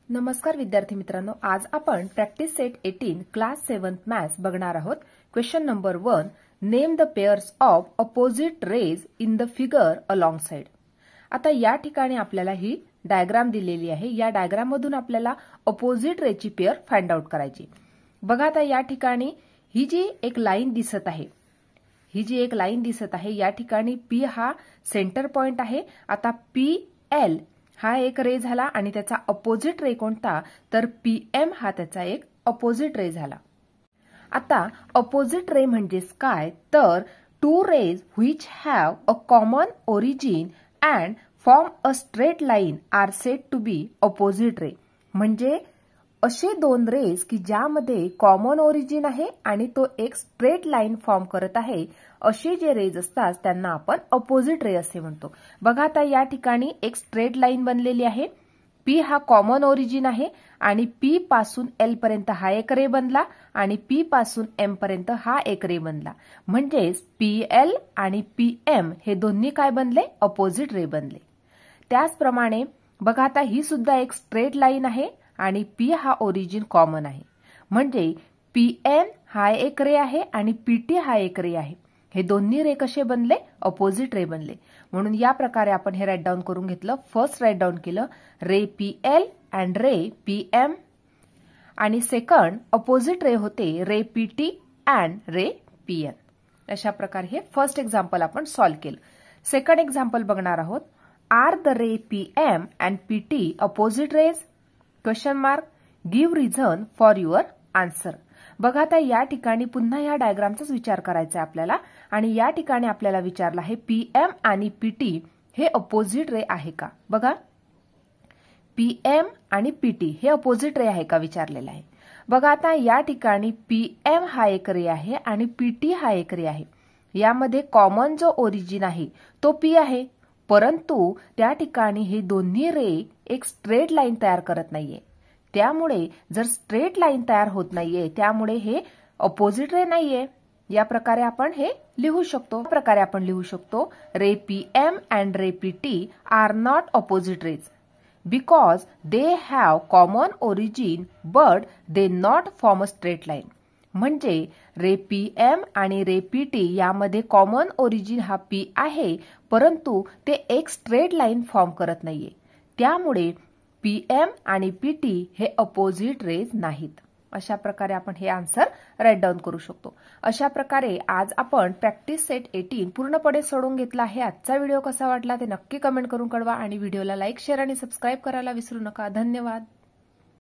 नमस्कार विद्यार्थी मित्रांनो, आज आपण practice set 18 class 7th maths बघणार आहोत। Question number 1, name the pairs of opposite raise in the figure along side. आता या ठिकाणी आपल्याला ही डायग्राम दिलेली आहे। या डायग्राम मधून आपल्याला अपोजिट रेची पेअर फाइंड आउट करायची। बघा आता या ठिकाणी ही जी एक लाईन दिसत आहे, या ठिकाणी P हा सेंटर पॉइंट आहे। आता PL हा एक रे झाला आणि त्याचा अपोजिट रे कोणता, तर PM हा त्याचा एक अपोजिट रे झाला। आता अपोजिट रे म्हणजेच काय, तर two rays which have a common origin and form a straight line are said to be opposite ray. म्हणजे असे दोन रेज की ज्यामध्ये कॉमन ओरिजिन आहे आणि तो एक स्ट्रेट लाईन फॉर्म करत आहे, असे जे रेज असतात त्यांना आपण अपोजिट रे असे म्हणतो। बघा आता या ठिकाणी एक स्ट्रेट लाईन बनलेली आहे। P हा कॉमन ओरिजिन आहे आणि P पासून L पर्यंत हा एक रे बनला आणि P पासून M पर्यंत हा एक रे बनला। म्हणजेच PL आणि PM हे दोन्ही काय बनले, अपोजिट रे बनले। त्याचप्रमाणे बघा आता ही सुद्धा एक स्ट्रेट लाईन आहे आणि P हा ओरिजिन कॉमन आहे। म्हणजे PN हा एक रे आहे आणि PT हा एक रे आहे। हे दोन्ही रे कसे बनले, अपोजिट रे बनले। म्हणून या प्रकारे आपण हे राईट डाऊन करून घेतलं। फर्स्ट राईट डाऊन केलं ray PL and ray PM, आणि सेकंड अपोजिट रे होते ray PT and ray PN। अशा प्रकारे हे फर्स्ट एक्झाम्पल आपण सॉल्व्ह केलं। सेकंड एक्झाम्पल बघणार आहोत। Are the ray PM and PT opposite rays? Question mark. Give reason for your answer. बघा आता या ठिकाणी पुन्हा या डायग्रामचाच विचार करायचा आहे आपल्याला, आणि या ठिकाणी आपल्याला विचारलं आहे PM आणि PT हे अपोजिट रे आहे का। बघा PM आणि PT हे अपोजिट रे आहे का विचारलेलं आहे। बघा आता या ठिकाणी PM हा एक रे आहे आणि PT हा एक रे आहे। यामध्ये कॉमन जो ओरिजिन आहे तो P आहे, परंतु त्या ठिकाणी हे दोन्ही रे एक स्ट्रेट लाईन तयार करत नाहीये। त्यामुळे जर स्ट्रेट लाईन तयार होत नाहीये, त्यामुळे हे अपोजिट रे नाहीये। या प्रकारे आपण हे लिहू शकतो। Ray PM and ray PT are not opposite rays because they have common origin but they not form a straight line. म्हणजे रे PM आणि रे PT यामध्ये कॉमन ओरिजिन हा P आहे, परंतु ते एक स्ट्रेट लाईन फॉर्म करत नाहीये। त्यामुळे PM आणि PT हे अपोजिट रेज नाहीत। अशा प्रकारे आपण हे आन्सर राईट डाऊन करू शकतो। अशा प्रकारे आज आपण प्रॅक्टिस सेट 18 पूर्णपणे सोडवून घेतला आहे। आजचा व्हिडिओ कसा वाटला ते नक्की कमेंट करून कळवा आणि व्हिडिओला लाईक, शेअर आणि सबस्क्राईब करायला विसरू नका। धन्यवाद।